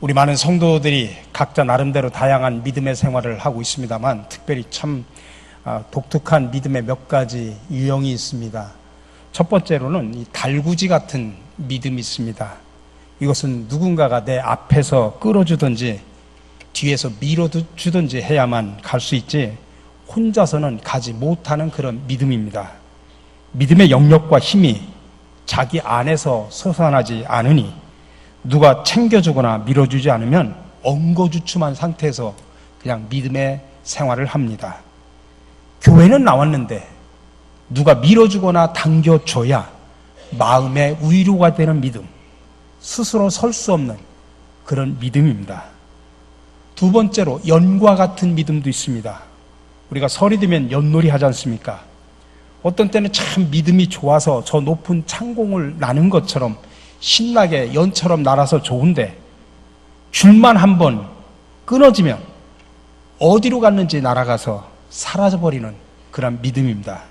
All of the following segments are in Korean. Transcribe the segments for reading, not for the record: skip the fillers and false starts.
우리 많은 성도들이 각자 나름대로 다양한 믿음의 생활을 하고 있습니다만 특별히 참 독특한 믿음의 몇 가지 유형이 있습니다. 첫 번째로는 이 달구지 같은 믿음이 있습니다. 이것은 누군가가 내 앞에서 끌어주든지 뒤에서 밀어주든지 해야만 갈 수 있지 혼자서는 가지 못하는 그런 믿음입니다. 믿음의 영역과 힘이 자기 안에서 솟아나지 않으니 누가 챙겨주거나 밀어주지 않으면 엉거주춤한 상태에서 그냥 믿음의 생활을 합니다. 교회는 나왔는데 누가 밀어주거나 당겨줘야 마음의 위로가 되는 믿음, 스스로 설 수 없는 그런 믿음입니다. 두 번째로 연과 같은 믿음도 있습니다. 우리가 설이 되면 연놀이 하지 않습니까? 어떤 때는 참 믿음이 좋아서 저 높은 창공을 나는 것처럼 신나게 연처럼 날아서 좋은데 줄만 한번 끊어지면 어디로 갔는지 날아가서 사라져버리는 그런 믿음입니다.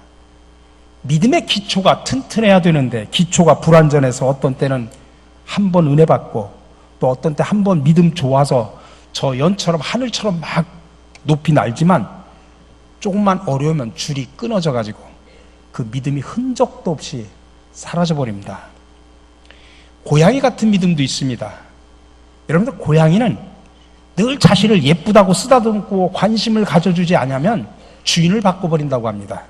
믿음의 기초가 튼튼해야 되는데 기초가 불완전해서 어떤 때는 한 번 은혜 받고 또 어떤 때 한 번 믿음 좋아서 저 연처럼 하늘처럼 막 높이 날지만 조금만 어려우면 줄이 끊어져 가지고 그 믿음이 흔적도 없이 사라져 버립니다. 고양이 같은 믿음도 있습니다. 여러분들, 고양이는 늘 자신을 예쁘다고 쓰다듬고 관심을 가져주지 않으면 주인을 바꿔버린다고 합니다.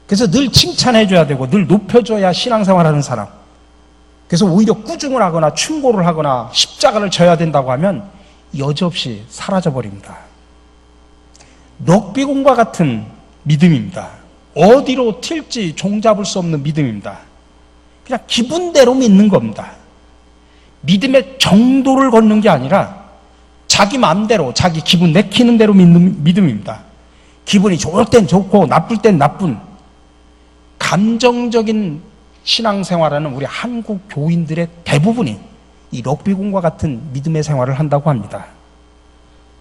그래서 늘 칭찬해줘야 되고 늘 높여줘야 신앙생활하는 사람, 그래서 오히려 꾸중을 하거나 충고를 하거나 십자가를 져야 된다고 하면 여지없이 사라져버립니다. 럭비공과 같은 믿음입니다. 어디로 튈지 종잡을 수 없는 믿음입니다. 그냥 기분대로 믿는 겁니다. 믿음의 정도를 걷는 게 아니라 자기 마음대로 자기 기분 내키는 대로 믿는 믿음입니다. 기분이 좋을 땐 좋고 나쁠 땐 나쁜 감정적인 신앙생활하는 우리 한국 교인들의 대부분이 이 럭비공과 같은 믿음의 생활을 한다고 합니다.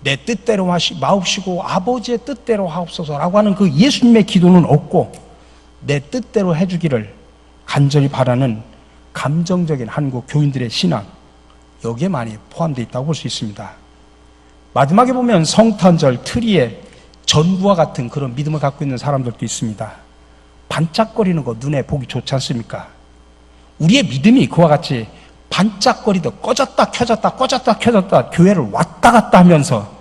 내 뜻대로 마옵시고 아버지의 뜻대로 하옵소서라고 하는 그 예수님의 기도는 없고 내 뜻대로 해주기를 간절히 바라는 감정적인 한국 교인들의 신앙, 여기에 많이 포함되어 있다고 볼 수 있습니다. 마지막에 보면 성탄절 트리에 전구와 같은 그런 믿음을 갖고 있는 사람들도 있습니다. 반짝거리는 거 눈에 보기 좋지 않습니까? 우리의 믿음이 그와 같이 반짝거리듯 꺼졌다 켜졌다 꺼졌다 켜졌다 교회를 왔다 갔다 하면서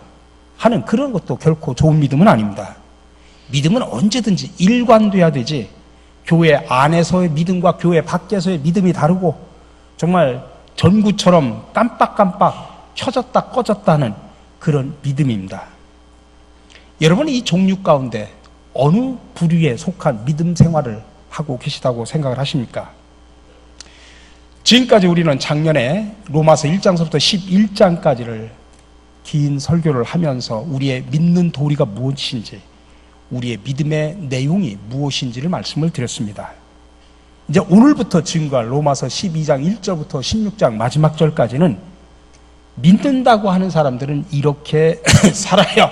하는 그런 것도 결코 좋은 믿음은 아닙니다. 믿음은 언제든지 일관돼야 되지, 교회 안에서의 믿음과 교회 밖에서의 믿음이 다르고 정말 전구처럼 깜빡깜빡 켜졌다 꺼졌다 하는 그런 믿음입니다. 여러분이 이 종류 가운데 어느 부류에 속한 믿음 생활을 하고 계시다고 생각을 하십니까? 지금까지 우리는 작년에 로마서 1장서부터 11장까지를 긴 설교를 하면서 우리의 믿는 도리가 무엇인지, 우리의 믿음의 내용이 무엇인지를 말씀을 드렸습니다. 이제 오늘부터 지금과 로마서 12장 1절부터 16장 마지막 절까지는 믿는다고 하는 사람들은 이렇게 살아야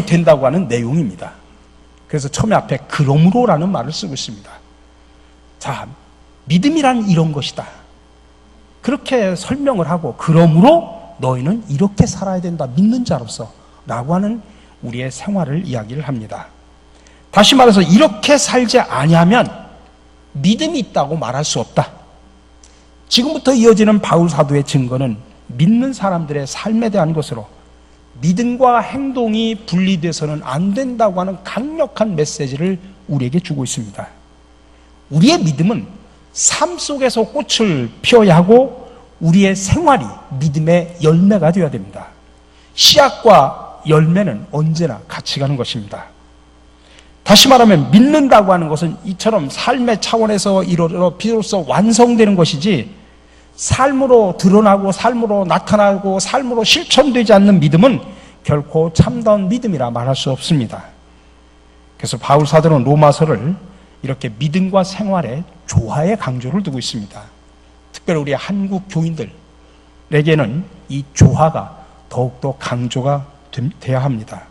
된다고 하는 내용입니다. 그래서 처음에 앞에 그러므로라는 말을 쓰고 있습니다. 자, 믿음이란 이런 것이다. 그렇게 설명을 하고 그러므로 너희는 이렇게 살아야 된다, 믿는 자로서 라고 하는 우리의 생활을 이야기를 합니다. 다시 말해서 이렇게 살지 아니하면 믿음이 있다고 말할 수 없다. 지금부터 이어지는 바울 사도의 증거는 믿는 사람들의 삶에 대한 것으로 믿음과 행동이 분리돼서는 안 된다고 하는 강력한 메시지를 우리에게 주고 있습니다. 우리의 믿음은 삶 속에서 꽃을 피워야 하고 우리의 생활이 믿음의 열매가 되어야 됩니다. 씨앗과 열매는 언제나 같이 가는 것입니다. 다시 말하면 믿는다고 하는 것은 이처럼 삶의 차원에서 이루어 비로소 완성되는 것이지, 삶으로 드러나고 삶으로 나타나고 삶으로 실천되지 않는 믿음은 결코 참다운 믿음이라 말할 수 없습니다. 그래서 바울 사도는 로마서를 이렇게 믿음과 생활의 조화에 강조를 두고 있습니다. 특별히 우리 한국 교인들에게는 이 조화가 더욱더 강조가 돼야 합니다.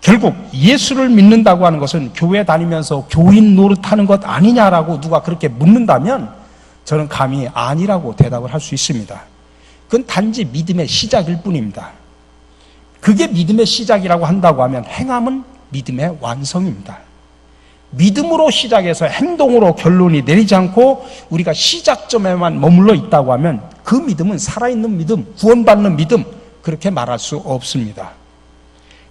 결국 예수를 믿는다고 하는 것은 교회 다니면서 교인 노릇하는 것 아니냐라고 누가 그렇게 묻는다면 저는 감히 아니라고 대답을 할 수 있습니다. 그건 단지 믿음의 시작일 뿐입니다. 그게 믿음의 시작이라고 한다고 하면 행함은 믿음의 완성입니다. 믿음으로 시작해서 행동으로 결론이 내리지 않고 우리가 시작점에만 머물러 있다고 하면 그 믿음은 살아있는 믿음, 구원받는 믿음, 그렇게 말할 수 없습니다.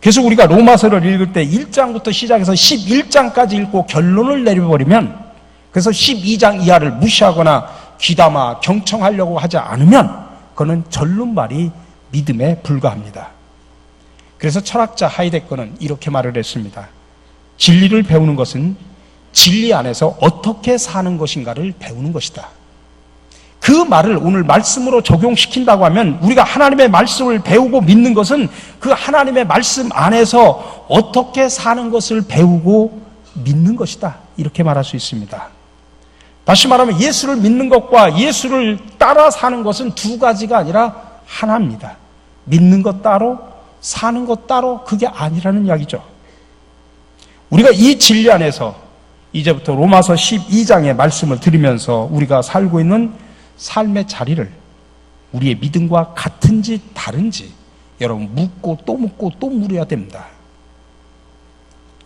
그래서 우리가 로마서를 읽을 때 1장부터 시작해서 11장까지 읽고 결론을 내려버리면, 그래서 12장 이하를 무시하거나 귀담아 경청하려고 하지 않으면 그는 절름발이 믿음에 불과합니다. 그래서 철학자 하이데거는 이렇게 말을 했습니다. 진리를 배우는 것은 진리 안에서 어떻게 사는 것인가를 배우는 것이다. 그 말을 오늘 말씀으로 적용시킨다고 하면 우리가 하나님의 말씀을 배우고 믿는 것은 그 하나님의 말씀 안에서 어떻게 사는 것을 배우고 믿는 것이다. 이렇게 말할 수 있습니다. 다시 말하면 예수를 믿는 것과 예수를 따라 사는 것은 두 가지가 아니라 하나입니다. 믿는 것 따로, 사는 것 따로, 그게 아니라는 이야기죠. 우리가 이 진리 안에서 이제부터 로마서 12장의 말씀을 들으면서 우리가 살고 있는 삶의 자리를 우리의 믿음과 같은지 다른지 여러분 묻고 또 물어야 됩니다.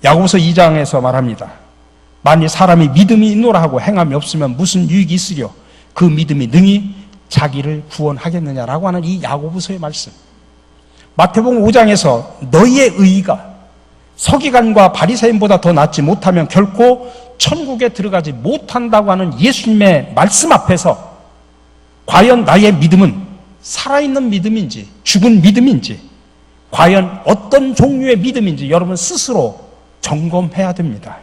야고보서 2장에서 말합니다. 만일 사람이 믿음이 있노라 하고 행함이 없으면 무슨 유익이 있으려 그 믿음이 능히 자기를 구원하겠느냐라고 하는 이 야고보서의 말씀. 마태복음 5장에서 너희의 의의가 서기관과 바리새인보다 더 낫지 못하면 결코 천국에 들어가지 못한다고 하는 예수님의 말씀 앞에서 과연 나의 믿음은 살아있는 믿음인지 죽은 믿음인지 과연 어떤 종류의 믿음인지 여러분 스스로 점검해야 됩니다.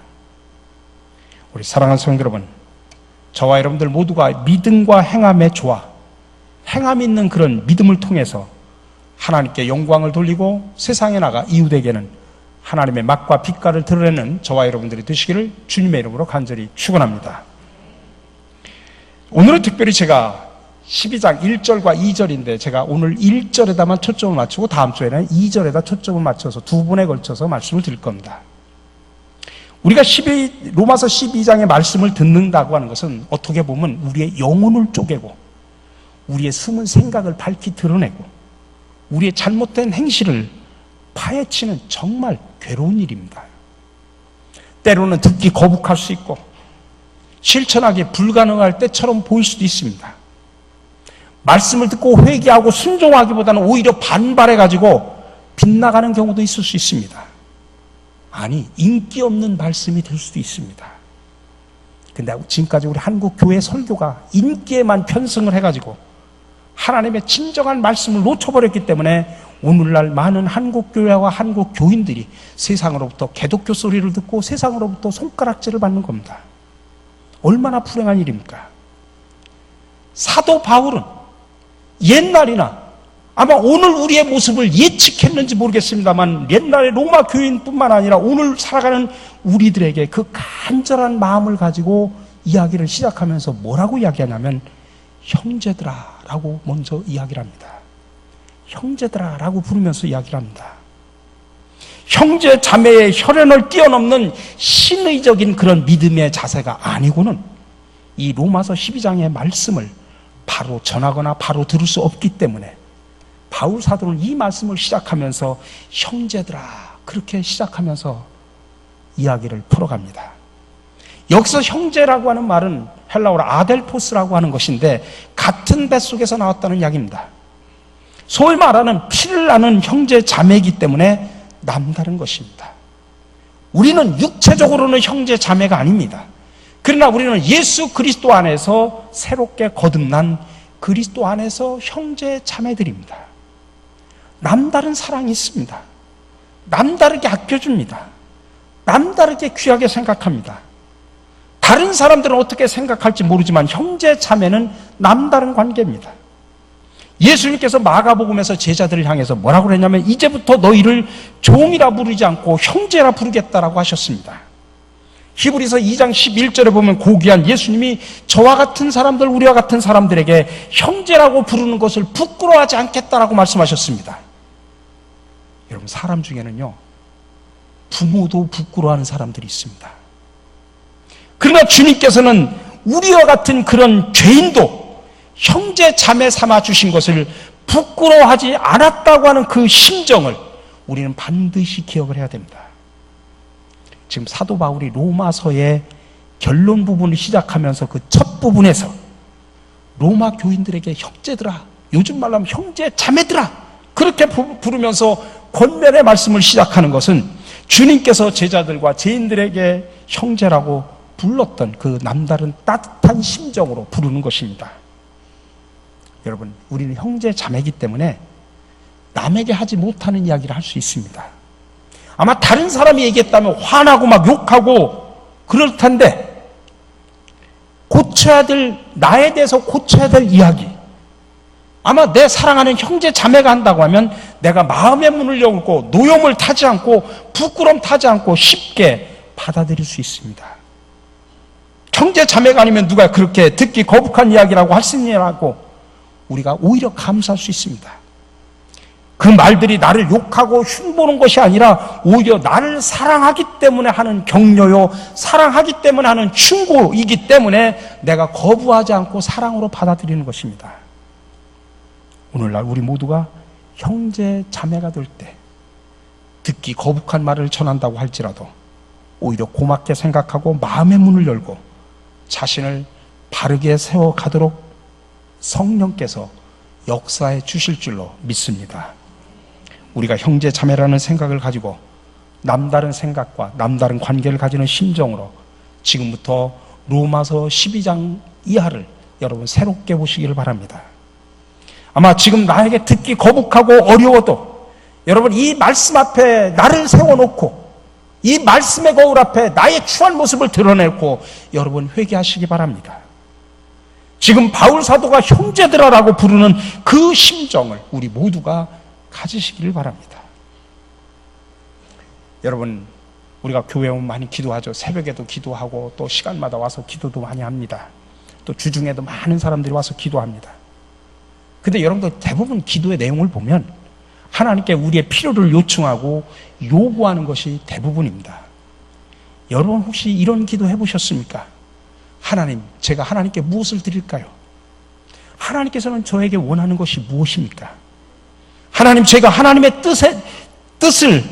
우리 사랑하는 성도 여러분, 저와 여러분들 모두가 믿음과 행함의 조화, 행함 있는 그런 믿음을 통해서 하나님께 영광을 돌리고 세상에 나가 이웃에게는 하나님의 맛과 빛깔을 드러내는 저와 여러분들이 되시기를 주님의 이름으로 간절히 축원합니다. 오늘은 특별히 제가 12장 1절과 2절인데 제가 오늘 1절에다만 초점을 맞추고 다음 주에는 2절에다 초점을 맞춰서 두 번에 걸쳐서 말씀을 드릴 겁니다. 우리가 로마서 12장의 말씀을 듣는다고 하는 것은 어떻게 보면 우리의 영혼을 쪼개고 우리의 숨은 생각을 밝히 드러내고 우리의 잘못된 행실을 파헤치는 정말 괴로운 일입니다. 때로는 듣기 거북할 수 있고 실천하기 불가능할 때처럼 보일 수도 있습니다. 말씀을 듣고 회개하고 순종하기보다는 오히려 반발해가지고 빗나가는 경우도 있을 수 있습니다. 아니, 인기 없는 말씀이 될 수도 있습니다. 근데 지금까지 우리 한국 교회 설교가 인기에만 편승을 해가지고 하나님의 진정한 말씀을 놓쳐버렸기 때문에 오늘날 많은 한국 교회와 한국 교인들이 세상으로부터 개독교 소리를 듣고 세상으로부터 손가락질을 받는 겁니다. 얼마나 불행한 일입니까? 사도 바울은 옛날이나 아마 오늘 우리의 모습을 예측했는지 모르겠습니다만 옛날에 로마 교인뿐만 아니라 오늘 살아가는 우리들에게 그 간절한 마음을 가지고 이야기를 시작하면서 뭐라고 이야기하냐면 형제들아 라고 먼저 이야기를 합니다. 형제들아 라고 부르면서 이야기를 합니다. 형제 자매의 혈연을 뛰어넘는 신의적인 그런 믿음의 자세가 아니고는 이 로마서 12장의 말씀을 바로 전하거나 바로 들을 수 없기 때문에 바울 사도는 이 말씀을 시작하면서 형제들아 그렇게 시작하면서 이야기를 풀어갑니다. 여기서 형제라고 하는 말은 헬라어로 아델포스라고 하는 것인데 같은 뱃속에서 나왔다는 이야기입니다. 소위 말하는 피를 나는 형제 자매이기 때문에 남다른 것입니다. 우리는 육체적으로는 형제 자매가 아닙니다. 그러나 우리는 예수 그리스도 안에서 새롭게 거듭난 그리스도 안에서 형제 자매들입니다. 남다른 사랑이 있습니다. 남다르게 아껴줍니다. 남다르게 귀하게 생각합니다. 다른 사람들은 어떻게 생각할지 모르지만 형제 자매는 남다른 관계입니다. 예수님께서 마가복음에서 제자들을 향해서 뭐라고 그랬냐면 이제부터 너희를 종이라 부르지 않고 형제라 부르겠다라고 하셨습니다. 히브리서 2장 11절에 보면 고귀한 예수님이 저와 같은 사람들, 우리와 같은 사람들에게 형제라고 부르는 것을 부끄러워하지 않겠다라고 말씀하셨습니다. 여러분, 사람 중에는요 부모도 부끄러워하는 사람들이 있습니다. 그러나 주님께서는 우리와 같은 그런 죄인도 형제 자매 삼아 주신 것을 부끄러워하지 않았다고 하는 그 심정을 우리는 반드시 기억을 해야 됩니다. 지금 사도 바울이 로마서의 결론 부분을 시작하면서 그 첫 부분에서 로마 교인들에게 형제들아, 요즘 말로 하면 형제 자매들아, 그렇게 부르면서 권면의 말씀을 시작하는 것은 주님께서 제자들과 죄인들에게 형제라고 불렀던 그 남다른 따뜻한 심정으로 부르는 것입니다. 여러분, 우리는 형제 자매이기 때문에 남에게 하지 못하는 이야기를 할 수 있습니다. 아마 다른 사람이 얘기했다면 화나고 막 욕하고 그럴 텐데, 고쳐야 될, 나에 대해서 고쳐야 될 이야기, 아마 내 사랑하는 형제 자매가 한다고 하면 내가 마음의 문을 열고 노여움을 타지 않고 부끄러움 타지 않고 쉽게 받아들일 수 있습니다. 형제 자매가 아니면 누가 그렇게 듣기 거북한 이야기라고 할 수 있냐고 우리가 오히려 감사할 수 있습니다. 그 말들이 나를 욕하고 흉보는 것이 아니라 오히려 나를 사랑하기 때문에 하는 격려요, 사랑하기 때문에 하는 충고이기 때문에 내가 거부하지 않고 사랑으로 받아들이는 것입니다. 오늘날 우리 모두가 형제 자매가 될 때 듣기 거북한 말을 전한다고 할지라도 오히려 고맙게 생각하고 마음의 문을 열고 자신을 바르게 세워가도록 성령께서 역사해 주실 줄로 믿습니다. 우리가 형제 자매라는 생각을 가지고 남다른 생각과 남다른 관계를 가지는 심정으로 지금부터 로마서 12장 이하를 여러분 새롭게 보시기를 바랍니다. 아마 지금 나에게 듣기 거북하고 어려워도 여러분 이 말씀 앞에 나를 세워놓고 이 말씀의 거울 앞에 나의 추한 모습을 드러내고 여러분 회개하시기 바랍니다. 지금 바울 사도가 형제들아라고 부르는 그 심정을 우리 모두가 가지시기를 바랍니다. 여러분, 우리가 교회 오면 많이 기도하죠. 새벽에도 기도하고 또 시간마다 와서 기도도 많이 합니다. 또 주중에도 많은 사람들이 와서 기도합니다. 근데 여러분들 대부분 기도의 내용을 보면 하나님께 우리의 필요를 요청하고 요구하는 것이 대부분입니다. 여러분 혹시 이런 기도 해보셨습니까? 하나님, 제가 하나님께 무엇을 드릴까요? 하나님께서는 저에게 원하는 것이 무엇입니까? 하나님, 제가 하나님의 뜻을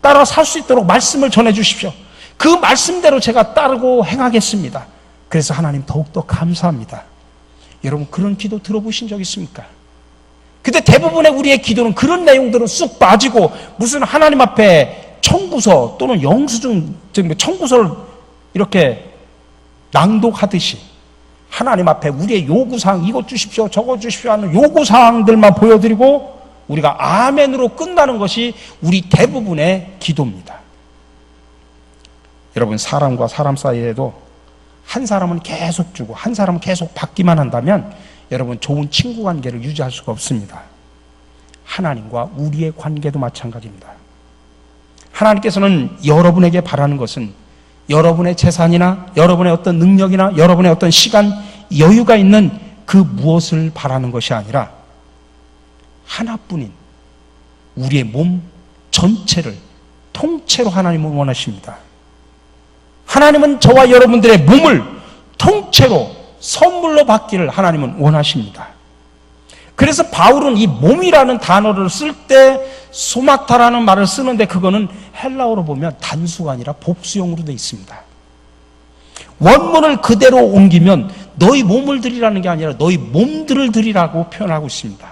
따라 살 수 있도록 말씀을 전해 주십시오. 그 말씀대로 제가 따르고 행하겠습니다. 그래서 하나님 더욱더 감사합니다. 여러분 그런 기도 들어보신 적 있습니까? 근데 대부분의 우리의 기도는 그런 내용들은 쑥 빠지고 무슨 하나님 앞에 청구서 또는 영수증, 청구서를 이렇게 낭독하듯이 하나님 앞에 우리의 요구사항, 이것 주십시오, 저것 주십시오 하는 요구사항들만 보여드리고 우리가 아멘으로 끝나는 것이 우리 대부분의 기도입니다. 여러분, 사람과 사람 사이에도 한 사람은 계속 주고 한 사람은 계속 받기만 한다면 여러분 좋은 친구 관계를 유지할 수가 없습니다. 하나님과 우리의 관계도 마찬가지입니다. 하나님께서는 여러분에게 바라는 것은 여러분의 재산이나 여러분의 어떤 능력이나 여러분의 어떤 시간, 여유가 있는 그 무엇을 바라는 것이 아니라 하나뿐인 우리의 몸 전체를 통째로 하나님은 원하십니다. 하나님은 저와 여러분들의 몸을 통째로 선물로 받기를 하나님은 원하십니다. 그래서 바울은 이 몸이라는 단어를 쓸 때 소마타라는 말을 쓰는데 그거는 헬라어로 보면 단수가 아니라 복수형으로 되어 있습니다. 원문을 그대로 옮기면 너희 몸을 드리라는 게 아니라 너희 몸들을 드리라고 표현하고 있습니다.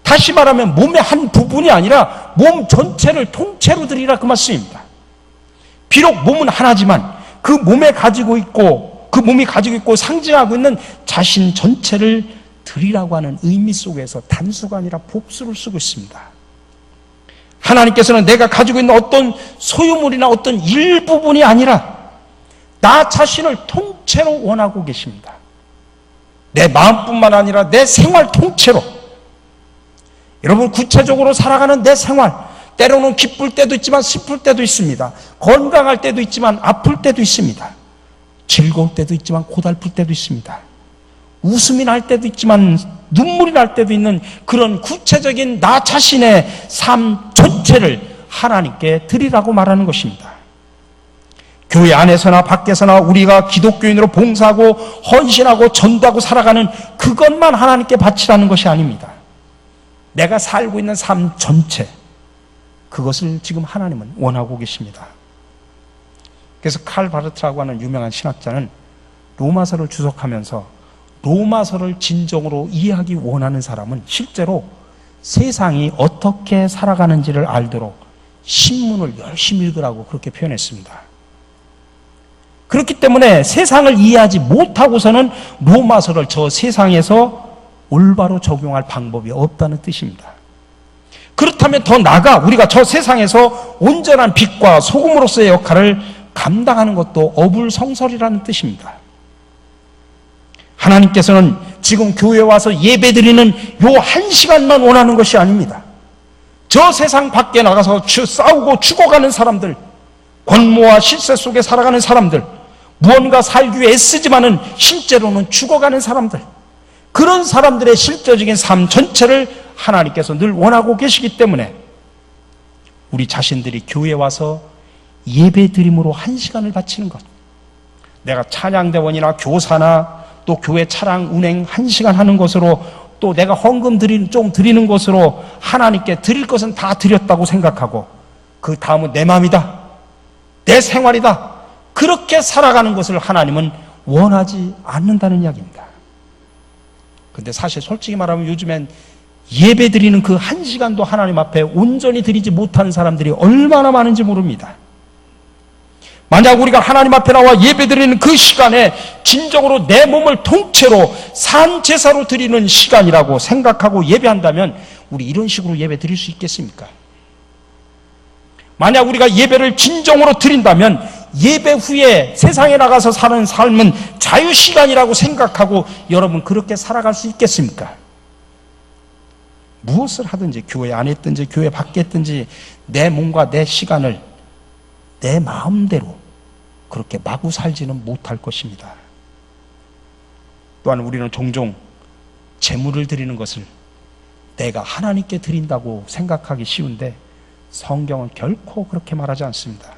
다시 말하면 몸의 한 부분이 아니라 몸 전체를 통째로 드리라 그 말씀입니다. 비록 몸은 하나지만 그 몸이 가지고 있고 상징하고 있는 자신 전체를 드리라고 하는 의미 속에서 단수가 아니라 복수를 쓰고 있습니다. 하나님께서는 내가 가지고 있는 어떤 소유물이나 어떤 일부분이 아니라 나 자신을 통째로 원하고 계십니다. 내 마음뿐만 아니라 내 생활 통째로. 여러분, 구체적으로 살아가는 내 생활, 때로는 기쁠 때도 있지만 슬플 때도 있습니다. 건강할 때도 있지만 아플 때도 있습니다. 즐거울 때도 있지만 고달플 때도 있습니다. 웃음이 날 때도 있지만 눈물이 날 때도 있는 그런 구체적인 나 자신의 삶 전체를 하나님께 드리라고 말하는 것입니다. 교회 안에서나 밖에서나 우리가 기독교인으로 봉사하고 헌신하고 전도하고 살아가는 그것만 하나님께 바치라는 것이 아닙니다. 내가 살고 있는 삶 전체, 그것을 지금 하나님은 원하고 계십니다. 그래서 칼 바르트라고 하는 유명한 신학자는 로마서를 주석하면서 로마서를 진정으로 이해하기 원하는 사람은 실제로 세상이 어떻게 살아가는지를 알도록 신문을 열심히 읽으라고 그렇게 표현했습니다. 그렇기 때문에 세상을 이해하지 못하고서는 로마서를 저 세상에서 올바로 적용할 방법이 없다는 뜻입니다. 그렇다면 더 나아가 우리가 저 세상에서 온전한 빛과 소금으로서의 역할을 감당하는 것도 어불성설이라는 뜻입니다. 하나님께서는 지금 교회에 와서 예배드리는 요 한 시간만 원하는 것이 아닙니다. 저 세상 밖에 나가서 싸우고 죽어가는 사람들, 권모와 실세 속에 살아가는 사람들, 무언가 살기 위해 애쓰지만은 실제로는 죽어가는 사람들, 그런 사람들의 실제적인 삶 전체를 하나님께서 늘 원하고 계시기 때문에 우리 자신들이 교회에 와서 예배드림으로 한 시간을 바치는 것, 내가 찬양대원이나 교사나 또 교회 차량 운행 한 시간 하는 것으로, 또 내가 헌금 좀 드리는 것으로 하나님께 드릴 것은 다 드렸다고 생각하고 그 다음은 내 마음이다, 내 생활이다, 그렇게 살아가는 것을 하나님은 원하지 않는다는 이야기입니다. 근데 사실 솔직히 말하면 요즘엔 예배 드리는 그 한 시간도 하나님 앞에 온전히 드리지 못하는 사람들이 얼마나 많은지 모릅니다. 만약 우리가 하나님 앞에 나와 예배 드리는 그 시간에 진정으로 내 몸을 통째로 산 제사로 드리는 시간이라고 생각하고 예배한다면 우리 이런 식으로 예배 드릴 수 있겠습니까? 만약 우리가 예배를 진정으로 드린다면 예배 후에 세상에 나가서 사는 삶은 자유시간이라고 생각하고 여러분 그렇게 살아갈 수 있겠습니까? 무엇을 하든지 교회 안에 있든지 교회 밖에 있든지 내 몸과 내 시간을 내 마음대로 그렇게 마구 살지는 못할 것입니다. 또한 우리는 종종 제물을 드리는 것을 내가 하나님께 드린다고 생각하기 쉬운데 성경은 결코 그렇게 말하지 않습니다.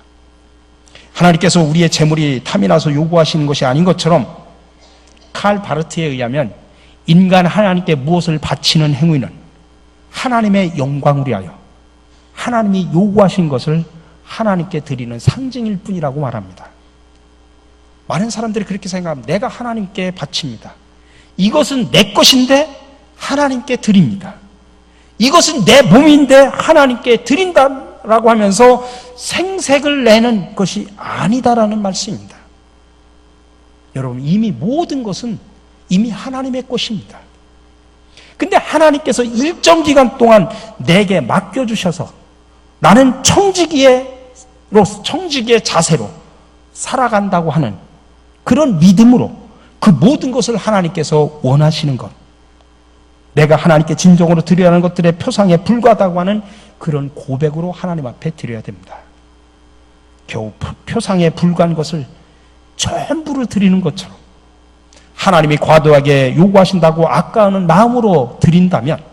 하나님께서 우리의 제물이 탐이 나서 요구하시는 것이 아닌 것처럼 칼 바르트에 의하면 인간 하나님께 무엇을 바치는 행위는 하나님의 영광을 위하여 하나님이 요구하신 것을 하나님께 드리는 상징일 뿐이라고 말합니다. 많은 사람들이 그렇게 생각합니다. 내가 하나님께 바칩니다. 이것은 내 것인데 하나님께 드립니다. 이것은 내 몸인데 하나님께 드린다라고 하면서 생색을 내는 것이 아니다라는 말씀입니다. 여러분, 이미 모든 것은 이미 하나님의 것입니다. 근데 하나님께서 일정 기간 동안 내게 맡겨주셔서 나는 청지기의 자세로 살아간다고 하는 그런 믿음으로 그 모든 것을 하나님께서 원하시는 것, 내가 하나님께 진정으로 드려야 하는 것들의 표상에 불과하다고 하는 그런 고백으로 하나님 앞에 드려야 됩니다. 겨우 표상에 불과한 것을 전부를 드리는 것처럼 하나님이 과도하게 요구하신다고 아까워하는 마음으로 드린다면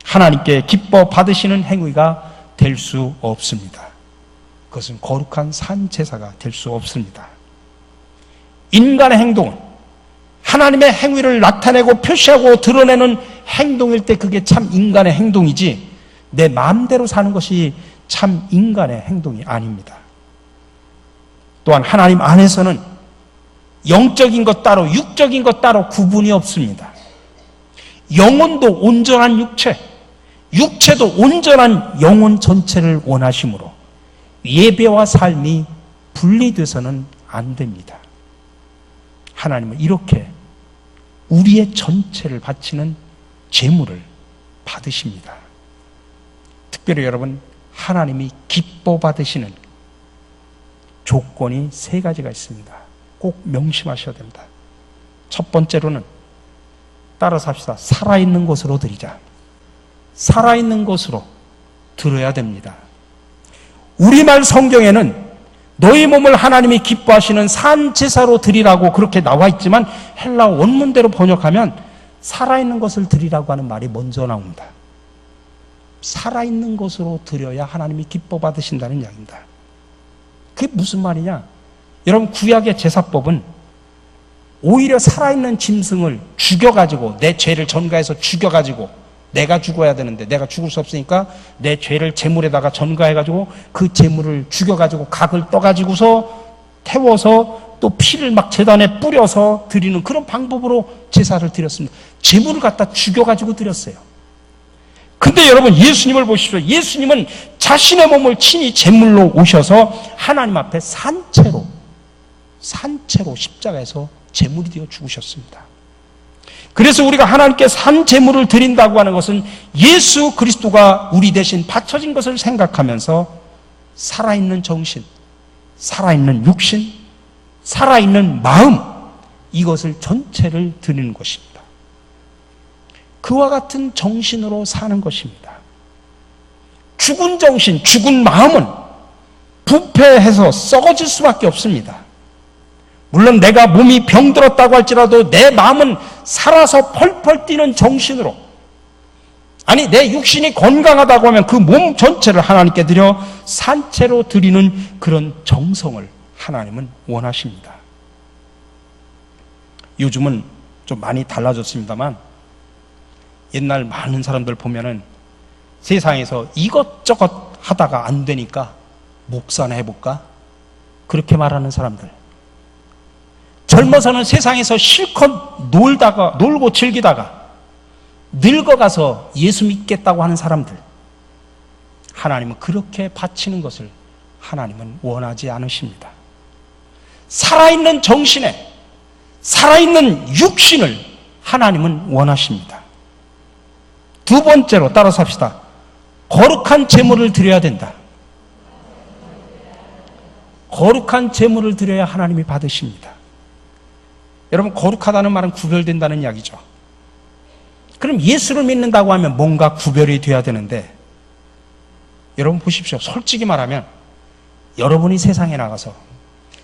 하나님께 기뻐 받으시는 행위가 될 수 없습니다. 그것은 거룩한 산 제사가 될 수 없습니다. 인간의 행동은 하나님의 행위를 나타내고 표시하고 드러내는 행동일 때 그게 참 인간의 행동이지 내 마음대로 사는 것이 참 인간의 행동이 아닙니다. 또한 하나님 안에서는 영적인 것 따로 육적인 것 따로 구분이 없습니다. 영혼도 온전한 육체, 육체도 온전한 영혼 전체를 원하심으로 예배와 삶이 분리돼서는 안 됩니다. 하나님은 이렇게 우리의 전체를 바치는 제물을 받으십니다. 특별히 여러분, 하나님이 기뻐 받으시는 조건이 3가지가 있습니다. 꼭 명심하셔야 됩니다. 첫 번째로는 따라서 합시다. 살아있는 것으로 드리자. 살아있는 것으로 드려야 됩니다. 우리말 성경에는 너희 몸을 하나님이 기뻐하시는 산 제사로 드리라고 그렇게 나와 있지만 헬라 원문대로 번역하면 살아있는 것을 드리라고 하는 말이 먼저 나옵니다. 살아있는 것으로 드려야 하나님이 기뻐 받으신다는 이야기입니다. 그게 무슨 말이냐? 여러분, 구약의 제사법은 오히려 살아있는 짐승을 죽여가지고, 내 죄를 전가해서 죽여가지고, 내가 죽어야 되는데 내가 죽을 수 없으니까 내 죄를 제물에다가 전가해가지고 그 제물을 죽여가지고 각을 떠가지고서 태워서 또 피를 막 제단에 뿌려서 드리는 그런 방법으로 제사를 드렸습니다. 제물을 갖다 죽여가지고 드렸어요. 근데 여러분, 예수님을 보십시오. 예수님은 자신의 몸을 친히 제물로 오셔서 하나님 앞에 산채로 십자가에서 제물이 되어 죽으셨습니다. 그래서 우리가 하나님께 산 제물을 드린다고 하는 것은 예수 그리스도가 우리 대신 바쳐진 것을 생각하면서 살아있는 정신, 살아있는 육신, 살아있는 마음, 이것을 전체를 드리는 것입니다. 그와 같은 정신으로 사는 것입니다. 죽은 정신, 죽은 마음은 부패해서 썩어질 수밖에 없습니다. 물론 내가 몸이 병들었다고 할지라도 내 마음은 살아서 펄펄 뛰는 정신으로, 아니 내 육신이 건강하다고 하면 그 몸 전체를 하나님께 드려 산채로 드리는 그런 정성을 하나님은 원하십니다. 요즘은 좀 많이 달라졌습니다만 옛날 많은 사람들 보면은 세상에서 이것저것 하다가 안 되니까 목사나 해볼까? 그렇게 말하는 사람들. 젊어서는 세상에서 실컷 놀고 즐기다가 늙어가서 예수 믿겠다고 하는 사람들. 하나님은 그렇게 바치는 것을 하나님은 원하지 않으십니다. 살아있는 정신에 살아있는 육신을 하나님은 원하십니다. 두 번째로 따라서 합시다. 거룩한 제물을 드려야 된다. 거룩한 제물을 드려야 하나님이 받으십니다. 여러분, 거룩하다는 말은 구별된다는 이야기죠. 그럼 예수를 믿는다고 하면 뭔가 구별이 돼야 되는데, 여러분 보십시오. 솔직히 말하면 여러분이 세상에 나가서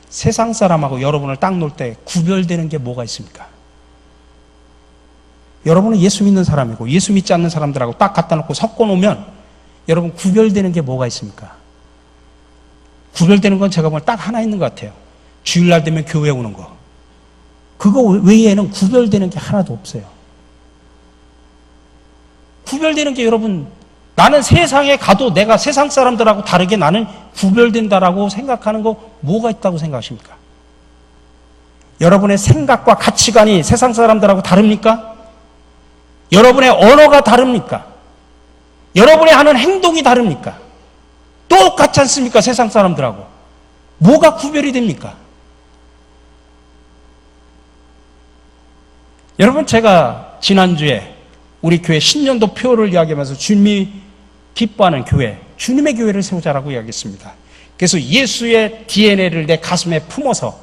세상 사람하고 여러분을 딱 놓을 때 구별되는 게 뭐가 있습니까? 여러분은 예수 믿는 사람이고 예수 믿지 않는 사람들하고 딱 갖다 놓고 섞어 놓으면 여러분 구별되는 게 뭐가 있습니까? 구별되는 건 제가 보면 딱 하나 있는 것 같아요. 주일날 되면 교회 오는 거. 그거 외에는 구별되는 게 하나도 없어요. 구별되는 게 여러분, 나는 세상에 가도 내가 세상 사람들하고 다르게 나는 구별된다라고 생각하는 거 뭐가 있다고 생각하십니까? 여러분의 생각과 가치관이 세상 사람들하고 다릅니까? 여러분의 언어가 다릅니까? 여러분이 하는 행동이 다릅니까? 똑같지 않습니까? 세상 사람들하고. 뭐가 구별이 됩니까? 여러분, 제가 지난주에 우리 교회 신년도 표를 이야기하면서 주님이 기뻐하는 교회, 주님의 교회를 세우자라고 이야기했습니다. 그래서 예수의 DNA를 내 가슴에 품어서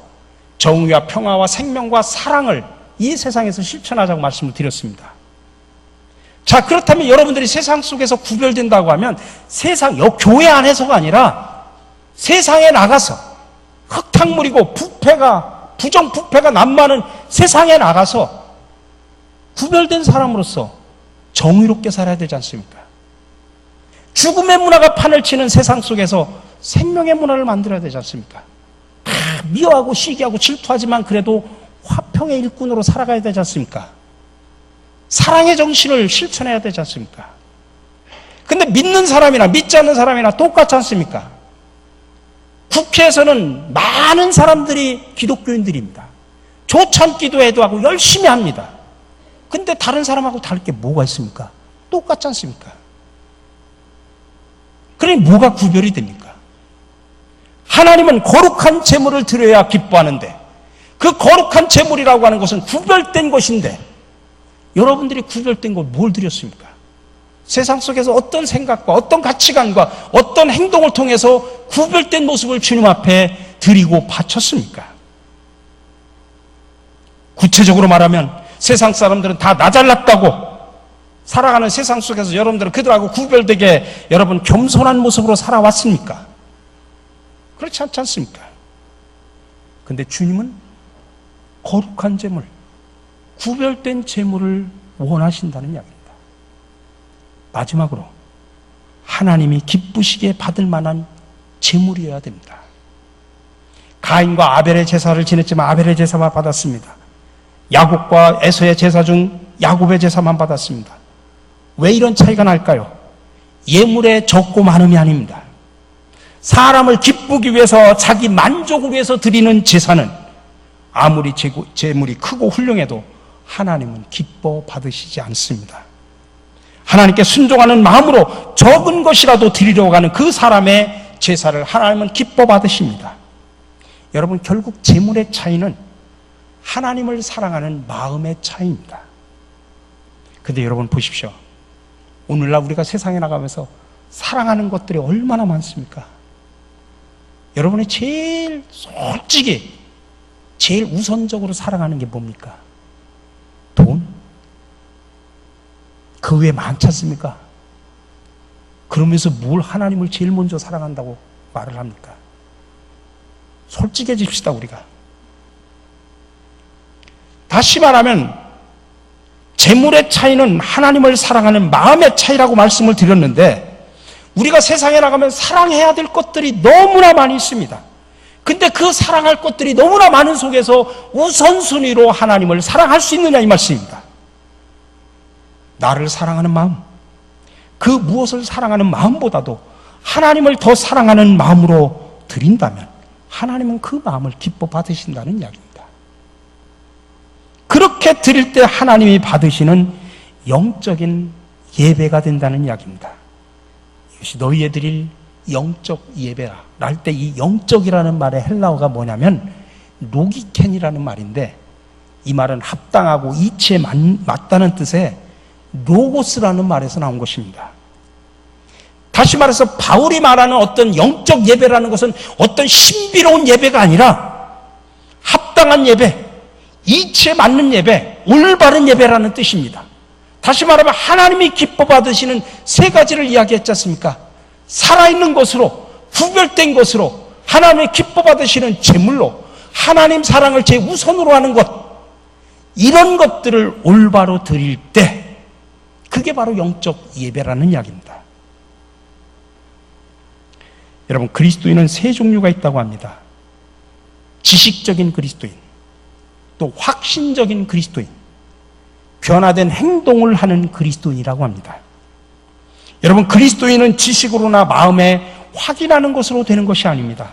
정의와 평화와 생명과 사랑을 이 세상에서 실천하자고 말씀을 드렸습니다. 자, 그렇다면 여러분들이 세상 속에서 구별된다고 하면 교회 안에서가 아니라 세상에 나가서 흙탕물이고 부정부패가 난무하는 세상에 나가서 구별된 사람으로서 정의롭게 살아야 되지 않습니까? 죽음의 문화가 판을 치는 세상 속에서 생명의 문화를 만들어야 되지 않습니까? 미워하고 시기하고 질투하지만 그래도 화평의 일꾼으로 살아가야 되지 않습니까? 사랑의 정신을 실천해야 되지 않습니까? 근데 믿는 사람이나 믿지 않는 사람이나 똑같지 않습니까? 국회에서는 많은 사람들이 기독교인들입니다. 조참 기도회도 하고 열심히 합니다. 근데 다른 사람하고 다를 게 뭐가 있습니까? 똑같지 않습니까? 그러니 뭐가 구별이 됩니까? 하나님은 거룩한 제물을 드려야 기뻐하는데 그 거룩한 제물이라고 하는 것은 구별된 것인데 여러분들이 구별된 걸 뭘 드렸습니까? 세상 속에서 어떤 생각과 어떤 가치관과 어떤 행동을 통해서 구별된 모습을 주님 앞에 드리고 바쳤습니까? 구체적으로 말하면 세상 사람들은 다 나 잘났다고 살아가는 세상 속에서 여러분들은 그들하고 구별되게 여러분 겸손한 모습으로 살아왔습니까? 그렇지 않지 않습니까? 근데 주님은 거룩한 제물, 구별된 제물을 원하신다는 이야기입니다. 마지막으로 하나님이 기쁘시게 받을 만한 제물이어야 됩니다. 가인과 아벨의 제사를 지냈지만 아벨의 제사만 받았습니다. 야곱과 에서의 제사 중 야곱의 제사만 받았습니다. 왜 이런 차이가 날까요? 예물의 적고 많음이 아닙니다. 사람을 기쁘기 위해서, 자기 만족을 위해서 드리는 제사는 아무리 재물이 크고 훌륭해도 하나님은 기뻐 받으시지 않습니다. 하나님께 순종하는 마음으로 적은 것이라도 드리려고 하는 그 사람의 제사를 하나님은 기뻐 받으십니다. 여러분, 결국 재물의 차이는 하나님을 사랑하는 마음의 차이입니다. 근데 여러분 보십시오. 오늘날 우리가 세상에 나가면서 사랑하는 것들이 얼마나 많습니까? 여러분이 제일 솔직히 제일 우선적으로 사랑하는 게 뭡니까? 돈? 그 외에 많지 않습니까? 그러면서 뭘 하나님을 제일 먼저 사랑한다고 말을 합니까? 솔직해집시다, 우리가. 다시 말하면 재물의 차이는 하나님을 사랑하는 마음의 차이라고 말씀을 드렸는데, 우리가 세상에 나가면 사랑해야 될 것들이 너무나 많이 있습니다. 근데 그 사랑할 것들이 너무나 많은 속에서 우선순위로 하나님을 사랑할 수 있느냐, 이 말씀입니다. 나를 사랑하는 마음, 그 무엇을 사랑하는 마음보다도 하나님을 더 사랑하는 마음으로 드린다면 하나님은 그 마음을 기뻐 받으신다는 이야기입니다. 그렇게 드릴 때 하나님이 받으시는 영적인 예배가 된다는 이야기입니다. 이것이 너희에 드릴 영적 예배라 할 때, 이 영적이라는 말의 헬라어가 뭐냐면 로기켄이라는 말인데, 이 말은 합당하고 이치에 맞다는 뜻의 로고스라는 말에서 나온 것입니다. 다시 말해서 바울이 말하는 어떤 영적 예배라는 것은 어떤 신비로운 예배가 아니라 합당한 예배, 이치에 맞는 예배, 올바른 예배라는 뜻입니다. 다시 말하면 하나님이 기뻐 받으시는 세 가지를 이야기했지 않습니까? 살아있는 것으로, 구별된 것으로, 하나님이 기뻐 받으시는 제물로, 하나님 사랑을 제우선으로 하는 것, 이런 것들을 올바로 드릴 때 그게 바로 영적 예배라는 이야기입니다. 여러분, 그리스도인은 세 종류가 있다고 합니다. 지식적인 그리스도인, 또 확신적인 그리스도인, 변화된 행동을 하는 그리스도인이라고 합니다. 여러분, 그리스도인은 지식으로나 마음에 확인하는 것으로 되는 것이 아닙니다.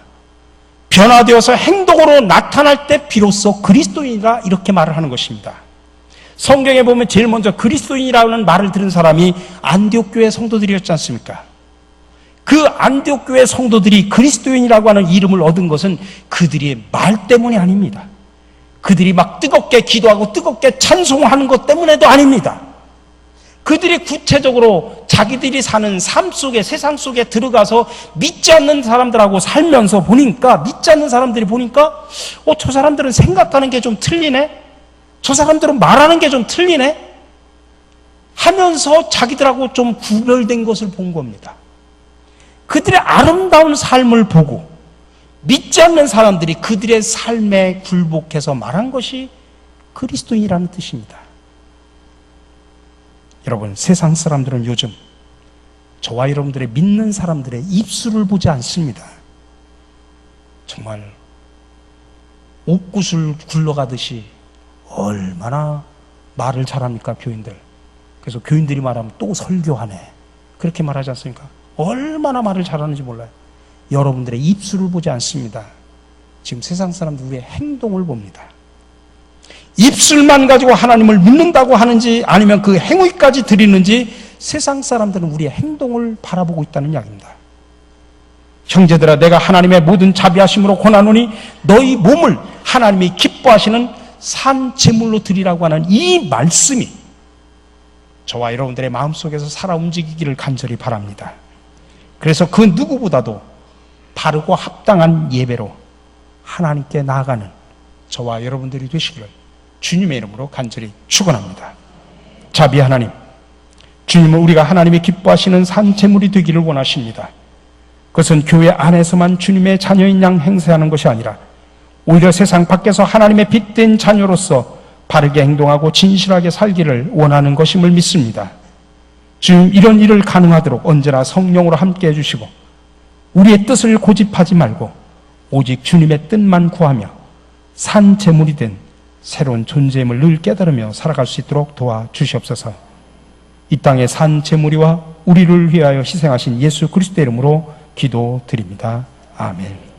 변화되어서 행동으로 나타날 때 비로소 그리스도인이라 이렇게 말을 하는 것입니다. 성경에 보면 제일 먼저 그리스도인이라는 말을 들은 사람이 안디옥 교회 성도들이었지 않습니까? 그 안디옥 교회 성도들이 그리스도인이라고 하는 이름을 얻은 것은 그들의 말 때문이 아닙니다. 그들이 막 뜨겁게 기도하고 뜨겁게 찬송하는 것 때문에도 아닙니다. 그들이 구체적으로 자기들이 사는 삶 속에, 세상 속에 들어가서 믿지 않는 사람들하고 살면서 보니까, 믿지 않는 사람들이 보니까 저 사람들은 생각하는 게 좀 틀리네, 저 사람들은 말하는 게 좀 틀리네 하면서 자기들하고 좀 구별된 것을 본 겁니다. 그들의 아름다운 삶을 보고 믿지 않는 사람들이 그들의 삶에 굴복해서 말한 것이 그리스도인이라는 뜻입니다. 여러분, 세상 사람들은 요즘 저와 여러분들의 믿는 사람들의 입술을 보지 않습니다. 정말 옥구슬 굴러가듯이 얼마나 말을 잘합니까, 교인들. 그래서 교인들이 말하면 또 설교하네, 그렇게 말하지 않습니까? 얼마나 말을 잘하는지 몰라요. 여러분들의 입술을 보지 않습니다. 지금 세상 사람들 우리의 행동을 봅니다. 입술만 가지고 하나님을 믿는다고 하는지 아니면 그 행위까지 드리는지 세상 사람들은 우리의 행동을 바라보고 있다는 이야기입니다. 형제들아, 내가 하나님의 모든 자비하심으로 권하노니 너희 몸을 하나님이 기뻐하시는 산 제물로 드리라고 하는 이 말씀이 저와 여러분들의 마음속에서 살아 움직이기를 간절히 바랍니다. 그래서 그 누구보다도 바르고 합당한 예배로 하나님께 나아가는 저와 여러분들이 되시기를 주님의 이름으로 간절히 축원합니다. 자비 하나님, 주님은 우리가 하나님이 기뻐하시는 산 제물이 되기를 원하십니다. 그것은 교회 안에서만 주님의 자녀인 양 행세하는 것이 아니라 오히려 세상 밖에서 하나님의 빛된 자녀로서 바르게 행동하고 진실하게 살기를 원하는 것임을 믿습니다. 주님, 이런 일을 가능하도록 언제나 성령으로 함께 해주시고 우리의 뜻을 고집하지 말고 오직 주님의 뜻만 구하며 산 제물이 된 새로운 존재임을 늘 깨달으며 살아갈 수 있도록 도와주시옵소서. 이 땅의 산 제물이와 우리를 위하여 희생하신 예수 그리스도의 이름으로 기도드립니다. 아멘.